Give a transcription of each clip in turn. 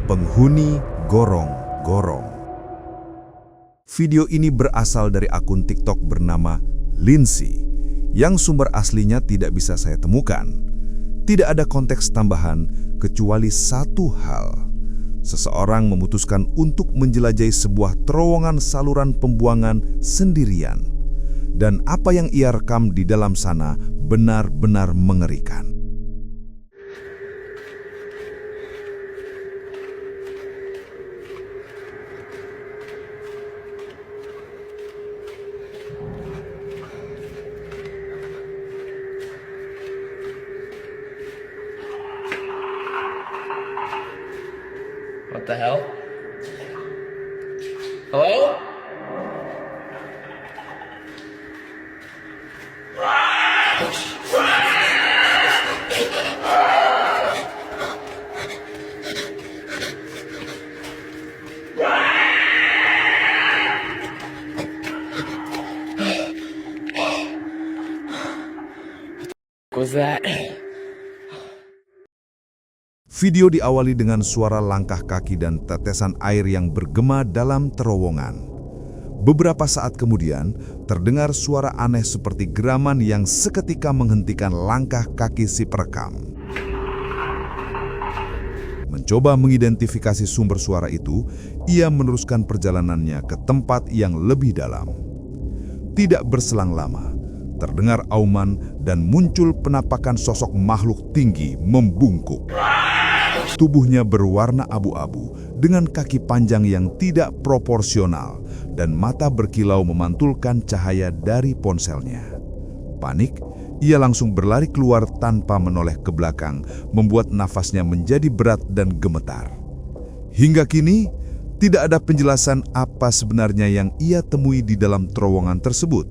Penghuni gorong-gorong. Video ini berasal dari akun TikTok bernama Lindsay, yang sumber aslinya tidak bisa saya temukan. Tidak ada konteks tambahan kecuali satu hal. Seseorang memutuskan untuk menjelajahi sebuah terowongan saluran pembuangan sendirian. Dan apa yang ia rekam di dalam sana benar-benar mengerikan. What the hell? Hello? What was that? Video diawali dengan suara langkah kaki dan tetesan air yang bergema dalam terowongan. Beberapa saat kemudian, terdengar suara aneh seperti geraman yang seketika menghentikan langkah kaki si perekam. Mencoba mengidentifikasi sumber suara itu, ia meneruskan perjalanannya ke tempat yang lebih dalam. Tidak berselang lama, terdengar auman dan muncul penampakan sosok makhluk tinggi membungkuk. Tubuhnya berwarna abu-abu dengan kaki panjang yang tidak proporsional dan mata berkilau memantulkan cahaya dari ponselnya. Panik, ia langsung berlari keluar tanpa menoleh ke belakang, membuat nafasnya menjadi berat dan gemetar. Hingga kini, tidak ada penjelasan apa sebenarnya yang ia temui di dalam terowongan tersebut.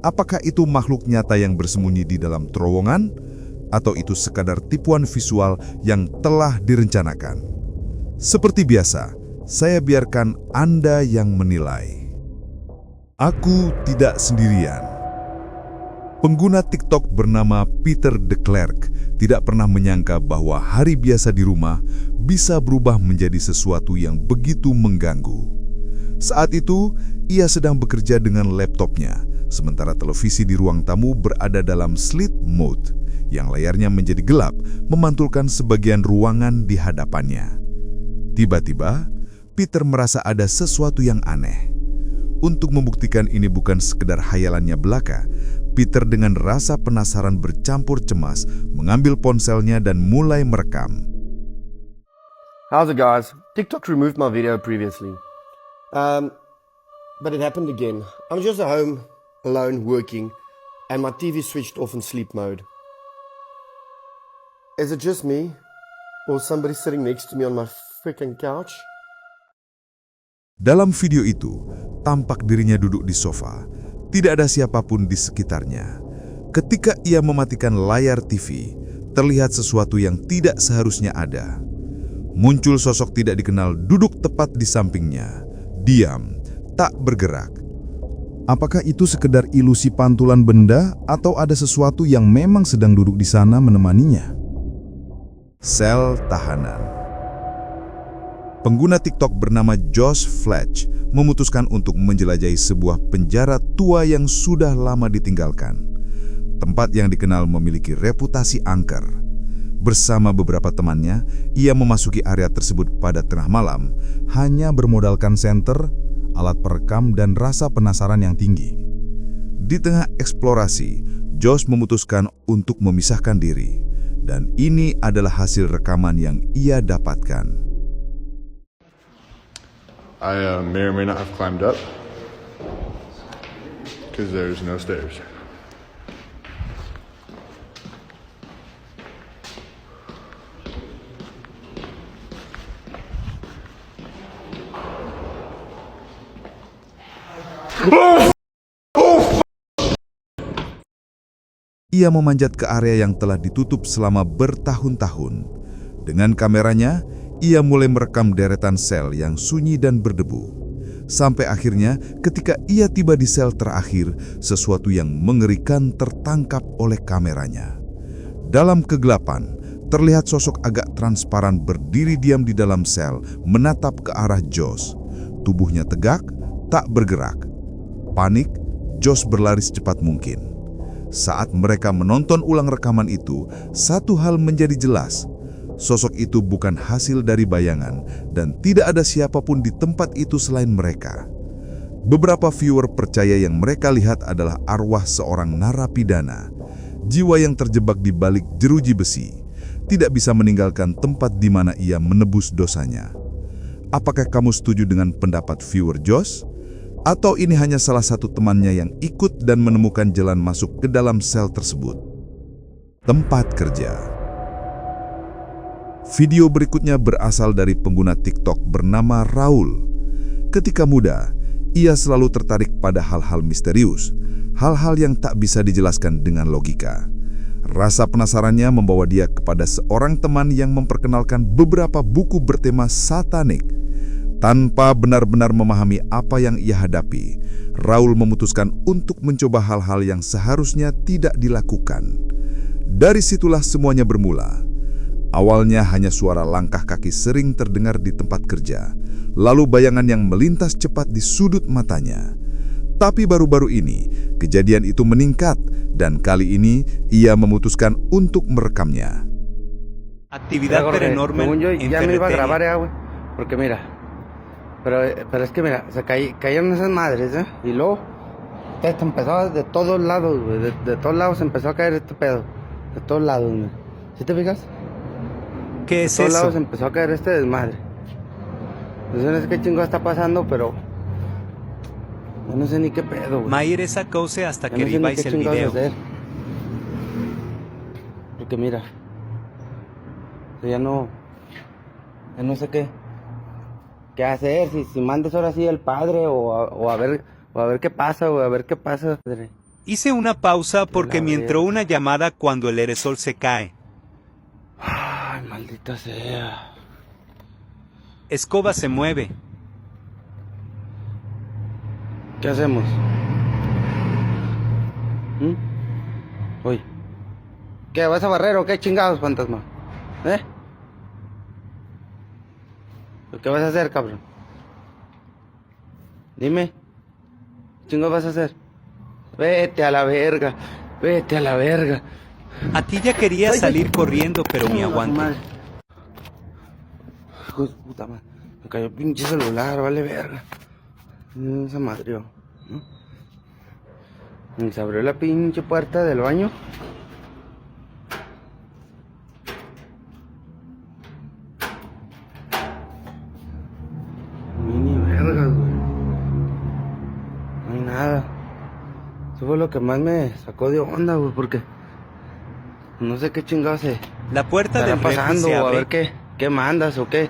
Apakah itu makhluk nyata yang bersembunyi di dalam terowongan? Atau itu sekadar tipuan visual yang telah direncanakan? Seperti biasa, saya biarkan Anda yang menilai. Aku tidak sendirian. Pengguna TikTok bernama Peter de Klerk tidak pernah menyangka bahwa hari biasa di rumah bisa berubah menjadi sesuatu yang begitu mengganggu. Saat itu, ia sedang bekerja dengan laptopnya, sementara televisi di ruang tamu berada dalam sleep mode, yang layarnya menjadi gelap, memantulkan sebagian ruangan di hadapannya. Tiba-tiba, Peter merasa ada sesuatu yang aneh. Untuk membuktikan ini bukan sekedar hayalannya belaka, Peter dengan rasa penasaran bercampur cemas mengambil ponselnya dan mulai merekam. How's it, guys? TikTok removed my video previously. But it happened again. I'm just at home, alone, working, and my TV switched off in sleep mode. Is it just me? Or somebody sitting next to me on my freaking couch? Dalam video itu, tampak dirinya duduk di sofa. Tidak ada siapapun di sekitarnya. Ketika ia mematikan layar TV, terlihat sesuatu yang tidak seharusnya ada. Muncul sosok tidak dikenal duduk tepat di sampingnya. Diam, tak bergerak. Apakah itu sekedar ilusi pantulan benda atau ada sesuatu yang memang sedang duduk di sana menemaninya? Sel tahanan. Pengguna TikTok bernama Josh Fletch memutuskan untuk menjelajahi sebuah penjara tua yang sudah lama ditinggalkan. Tempat yang dikenal memiliki reputasi angker. Bersama beberapa temannya, ia memasuki area tersebut pada tengah malam, hanya bermodalkan senter, alat perekam, dan rasa penasaran yang tinggi. Di tengah eksplorasi, Josh memutuskan untuk memisahkan diri. Dan ini adalah hasil rekaman yang ia dapatkan. I may or may not have climbed up because there's no stairs. Ia memanjat ke area yang telah ditutup selama bertahun-tahun. Dengan kameranya, ia mulai merekam deretan sel yang sunyi dan berdebu. Sampai akhirnya, ketika ia tiba di sel terakhir, sesuatu yang mengerikan tertangkap oleh kameranya. Dalam kegelapan, terlihat sosok agak transparan berdiri diam di dalam sel, menatap ke arah Josh. Tubuhnya tegak, tak bergerak. Panik, Josh berlari secepat mungkin. Saat mereka menonton ulang rekaman itu, satu hal menjadi jelas. Sosok itu bukan hasil dari bayangan dan tidak ada siapapun di tempat itu selain mereka. Beberapa viewer percaya yang mereka lihat adalah arwah seorang narapidana, jiwa yang terjebak di balik jeruji besi, tidak bisa meninggalkan tempat di mana ia menebus dosanya. Apakah kamu setuju dengan pendapat viewer Josh? Atau ini hanya salah satu temannya yang ikut dan menemukan jalan masuk ke dalam sel tersebut? Tempat kerja. Video berikutnya berasal dari pengguna TikTok bernama Raul. Ketika muda, ia selalu tertarik pada hal-hal misterius, hal-hal yang tak bisa dijelaskan dengan logika. Rasa penasarannya membawa dia kepada seorang teman yang memperkenalkan beberapa buku bertema satanik. Tanpa benar-benar memahami apa yang ia hadapi, Raul memutuskan untuk mencoba hal-hal yang seharusnya tidak dilakukan. Dari situlah semuanya bermula. Awalnya hanya suara langkah kaki sering terdengar di tempat kerja, lalu bayangan yang melintas cepat di sudut matanya. Tapi baru-baru ini, kejadian itu meningkat dan kali ini ia memutuskan untuk merekamnya. Actividad paranormal Según yo, en ya me iba a ferretería. grabar ya, güey. Porque mira, pero es que mira, cayeron esas madres, ¿eh? Y luego, esto empezó de todos lados, güey. De todos lados empezó a caer este pedo. De todos lados, güey. ¿Sí te fijas? ¿Qué De es todos lados eso? empezó a caer este desmadre. Yo no sé qué chingo está pasando, pero yo no sé ni qué pedo, güey. Mayer esa cose hasta Ya que no sé ni viváis qué el chingados video. hacer. Porque mira, ya no sé qué hacer, si mandes ahora sí al padre o a ver qué pasa, güey, a ver qué pasa. Hice una pausa porque La me entró verga. una llamada cuando el aerosol se cae. Ay, maldita sea. Escoba se mueve. ¿Qué hacemos? Oye, ¿qué vas a barrer o qué chingados, fantasma? ¿Eh? ¿Qué vas a hacer, cabrón? Dime. ¿Qué chingados vas a hacer? Vete a la verga. Vete a la verga. A ti ya quería Ay, salir ay. corriendo, pero me Chinga tu aguanto. madre. Hijo de su puta madre. Me cayó el pinche celular, vale verga. Se madrió. ¿No? Y se abrió la pinche puerta del baño. Ni vergas, güey. No hay nada. Eso fue lo que más me sacó de onda, güey, porque no sé qué chingados se La puerta estará del refri pasando se o a abre. ver qué mandas o qué.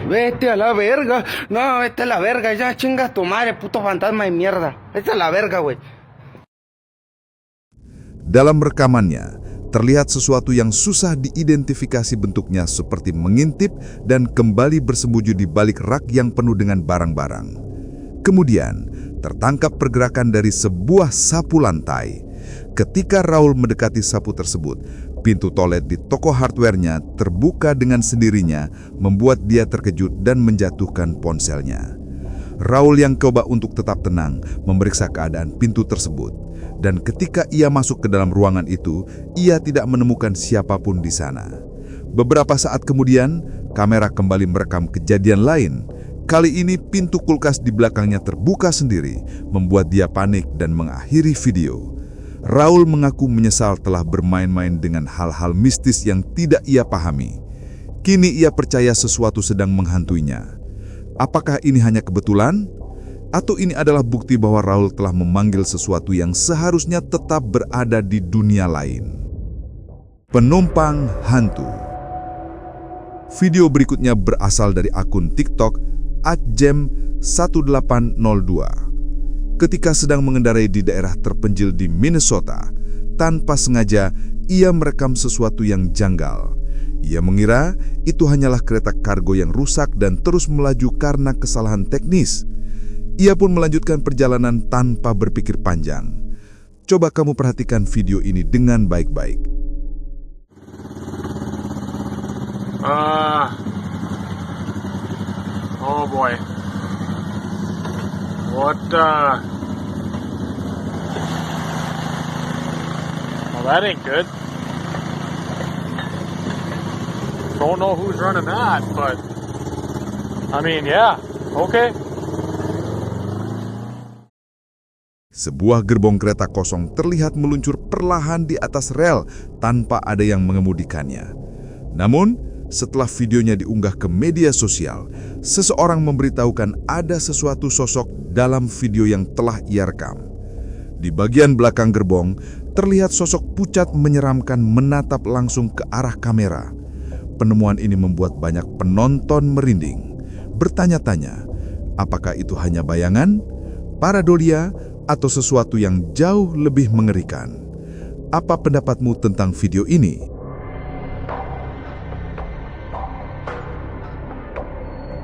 Vete a la verga. No, vete a la verga. Ya chingas tu madre, puto fantasma de mierda. Vete a la verga, güey. Dalam rekamannya, terlihat sesuatu yang susah diidentifikasi bentuknya seperti mengintip dan kembali bersembunyi di balik rak yang penuh dengan barang-barang. Kemudian, tertangkap pergerakan dari sebuah sapu lantai. Ketika Raul mendekati sapu tersebut, pintu toilet di toko hardware-nya terbuka dengan sendirinya, membuat dia terkejut dan menjatuhkan ponselnya. Raul yang coba untuk tetap tenang, memeriksa keadaan pintu tersebut. Dan ketika ia masuk ke dalam ruangan itu, ia tidak menemukan siapapun di sana. Beberapa saat kemudian, kamera kembali merekam kejadian lain. Kali ini pintu kulkas di belakangnya terbuka sendiri, membuat dia panik dan mengakhiri video. Raul mengaku menyesal telah bermain-main dengan hal-hal mistis yang tidak ia pahami. Kini ia percaya sesuatu sedang menghantuinya. Apakah ini hanya kebetulan? Atau ini adalah bukti bahwa Raul telah memanggil sesuatu yang seharusnya tetap berada di dunia lain? Penumpang hantu. Video berikutnya berasal dari akun TikTok @jem1802. Ketika sedang mengendarai di daerah terpencil di Minnesota, tanpa sengaja ia merekam sesuatu yang janggal. Ia mengira itu hanyalah kereta kargo yang rusak dan terus melaju karena kesalahan teknis. Ia pun melanjutkan perjalanan tanpa berpikir panjang. Coba kamu perhatikan video ini dengan baik-baik. Oh boy. What, Well, that ain't good. Don't know who's running that, but... I mean, yeah, okay. Sebuah gerbong kereta kosong terlihat meluncur perlahan di atas rel tanpa ada yang mengemudikannya. Namun, setelah videonya diunggah ke media sosial, seseorang memberitahukan ada sesuatu sosok dalam video yang telah ia rekam. Di bagian belakang gerbong, terlihat sosok pucat menyeramkan menatap langsung ke arah kamera. Penemuan ini membuat banyak penonton merinding, bertanya-tanya, apakah itu hanya bayangan, paradolia, atau sesuatu yang jauh lebih mengerikan? Apa pendapatmu tentang video ini?